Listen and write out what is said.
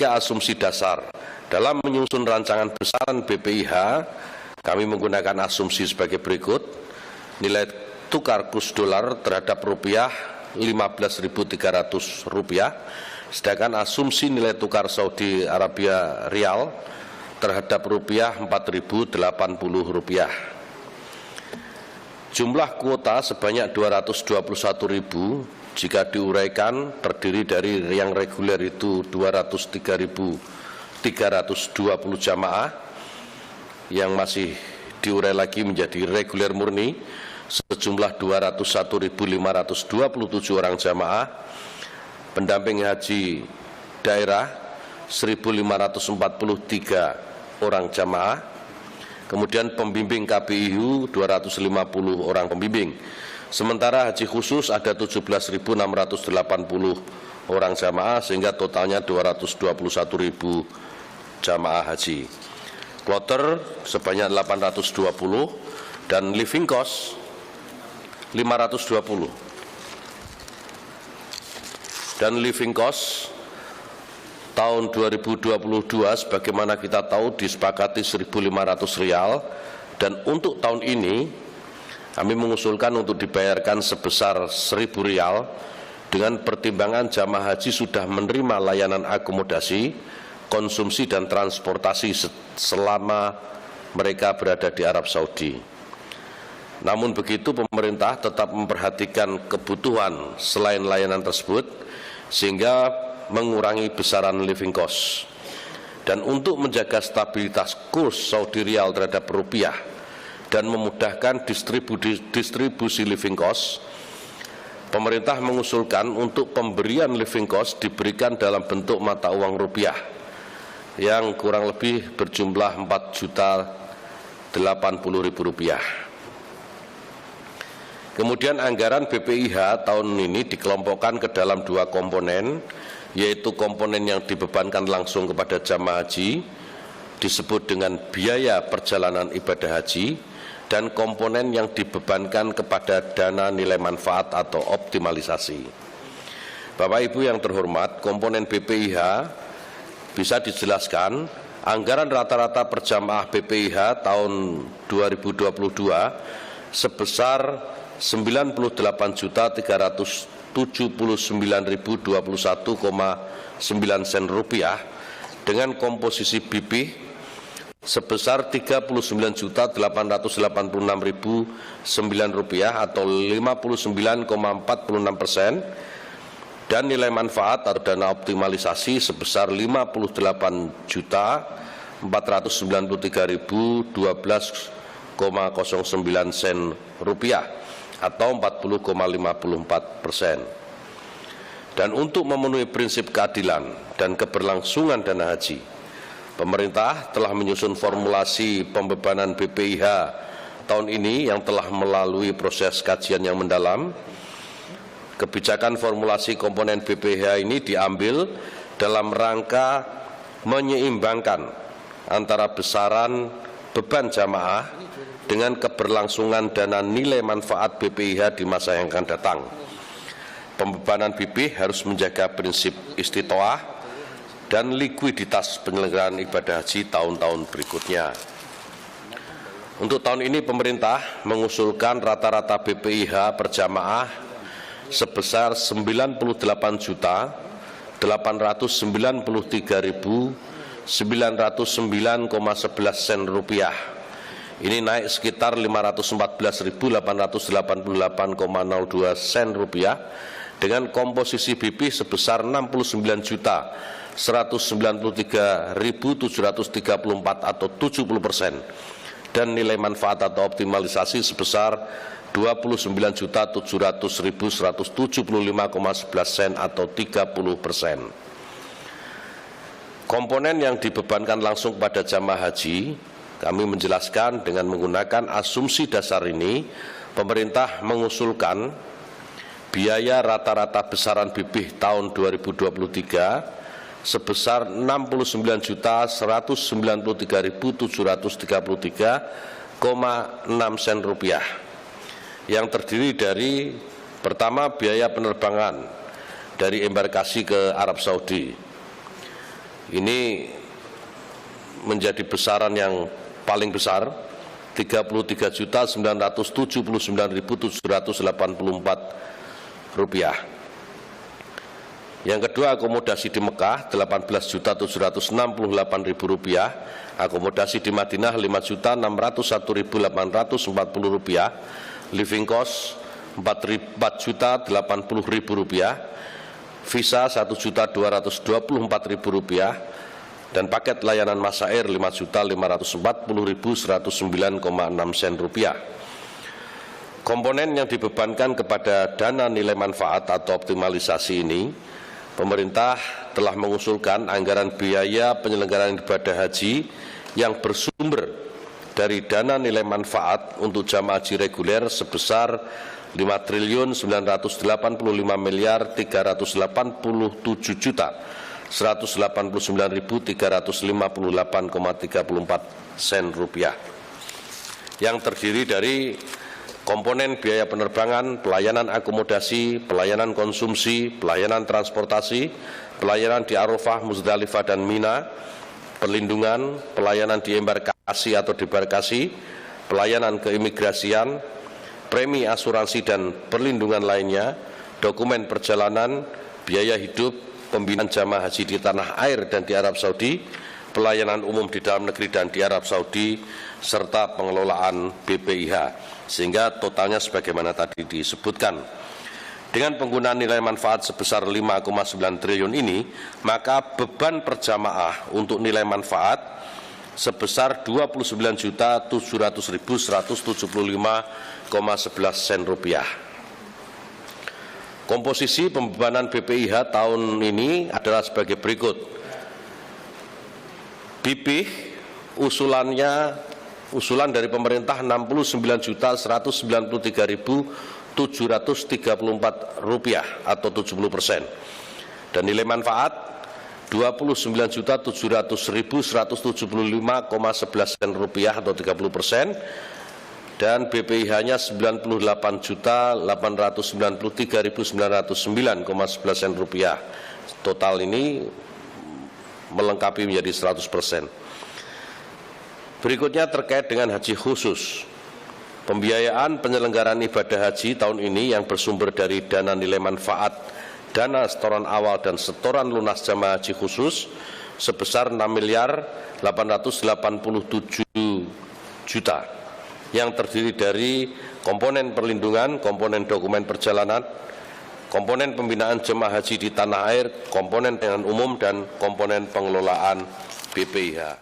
3 asumsi dasar. Dalam menyusun rancangan besaran BPIH, kami menggunakan asumsi sebagai berikut. Nilai tukar kurs dolar terhadap rupiah Rp15.300, sedangkan asumsi nilai tukar Saudi Arabia Rial terhadap rupiah Rp4.080. Jumlah kuota sebanyak 221.000 jika diuraikan terdiri dari yang reguler itu 203.320 jamaah, yang masih diurai lagi menjadi reguler murni sejumlah 201.527 orang jamaah, pendamping haji daerah 1.543 orang jamaah, kemudian pembimbing KBIU 250 orang pembimbing. Sementara haji khusus ada 17.680 orang jamaah sehingga totalnya 221.000 jamaah haji. Kloter sebanyak 820 dan living cost 520. Dan living cost tahun 2022 sebagaimana kita tahu disepakati Rp1.500, dan untuk tahun ini kami mengusulkan untuk dibayarkan sebesar Rp1.000 dengan pertimbangan jamaah haji sudah menerima layanan akomodasi, konsumsi dan transportasi selama mereka berada di Arab Saudi. Namun begitu, pemerintah tetap memperhatikan kebutuhan selain layanan tersebut sehingga mengurangi besaran living cost. Dan untuk menjaga stabilitas kurs Saudi Rial terhadap rupiah dan memudahkan distribusi living cost, pemerintah mengusulkan untuk pemberian living cost diberikan dalam bentuk mata uang rupiah yang kurang lebih berjumlah Rp4.080.000. Kemudian anggaran BPIH tahun ini dikelompokkan ke dalam 2 komponen, yaitu komponen yang dibebankan langsung kepada jamaah haji, disebut dengan biaya perjalanan ibadah haji, dan komponen yang dibebankan kepada dana nilai manfaat atau optimalisasi. Bapak Ibu yang terhormat, komponen BPIH bisa dijelaskan. Anggaran rata-rata per jamaah BPIH tahun 2022 sebesar Rp99.021,9 dengan komposisi BP sebesar Rp39.886.009 atau 59,46%, dan nilai manfaat atau dana optimalisasi sebesar Rp50.312,09 atau 40,54%. Dan untuk memenuhi prinsip keadilan dan keberlangsungan dana haji, pemerintah telah menyusun formulasi pembebanan BPIH tahun ini yang telah melalui proses kajian yang mendalam. Kebijakan formulasi komponen BPIH ini diambil dalam rangka menyeimbangkan antara besaran beban jamaah dengan keberlangsungan dana nilai manfaat BPIH di masa yang akan datang. Pembebanan BP harus menjaga prinsip istitoah dan likuiditas penyelenggaraan ibadah haji tahun-tahun berikutnya. Untuk tahun ini pemerintah mengusulkan rata-rata BPIH per jamaah sebesar Rp93.909,11. Ini naik sekitar Rp514.888,02 dengan komposisi BP sebesar Rp69.193.734 atau 70%, dan nilai manfaat atau optimalisasi sebesar Rp29.700.175,11 atau 30%. Komponen yang dibebankan langsung pada jamaah haji, kami menjelaskan dengan menggunakan asumsi dasar ini, pemerintah mengusulkan biaya rata-rata besaran BP tahun 2023 sebesar Rp69.733.733,6 yang terdiri dari pertama biaya penerbangan dari embarkasi ke Arab Saudi, ini menjadi besaran yang paling besar, Rp33.979.784. Yang kedua, akomodasi di Mekah Rp8.768.080, akomodasi di Madinah Rp5.601.840, living cost Rp4.080.000, visa Rp1.224.000, dan paket layanan masyair Rp5.540.109,6. Komponen yang dibebankan kepada dana nilai manfaat atau optimalisasi ini, pemerintah telah mengusulkan anggaran biaya penyelenggaraan ibadah haji yang bersumber dari dana nilai manfaat untuk jamaah haji reguler sebesar Rp5.387.189.358,34 yang terdiri dari komponen biaya penerbangan, pelayanan akomodasi, pelayanan konsumsi, pelayanan transportasi, pelayanan di Arafah, Muzdalifah, dan Mina, perlindungan, pelayanan di embarkasi atau debarkasi, pelayanan keimigrasian, premi asuransi dan perlindungan lainnya, dokumen perjalanan, biaya hidup, pembinaan jamaah haji di tanah air dan di Arab Saudi, pelayanan umum di dalam negeri dan di Arab Saudi, serta pengelolaan BPIH, sehingga totalnya sebagaimana tadi disebutkan. Dengan penggunaan nilai manfaat sebesar 5,9 triliun ini, maka beban per jamaah untuk nilai manfaat sebesar Rp29.700.175,11. Komposisi pembebanan BPIH tahun ini adalah sebagai berikut. BPIH usulan dari pemerintah Rp69.193.734 atau 70%, dan nilai manfaat Rp29.700.175,11 atau 30%, dan BPIH-nya Rp98.893.909,11. Total ini melengkapi menjadi 100%. Berikutnya terkait dengan haji khusus. Pembiayaan penyelenggaraan ibadah haji tahun ini yang bersumber dari dana nilai manfaat, dana setoran awal dan setoran lunas jamaah haji khusus sebesar Rp6.887.000.000 yang terdiri dari komponen perlindungan, komponen dokumen perjalanan, komponen pembinaan jemaah haji di tanah air, komponen pelayanan umum, dan komponen pengelolaan BPIH.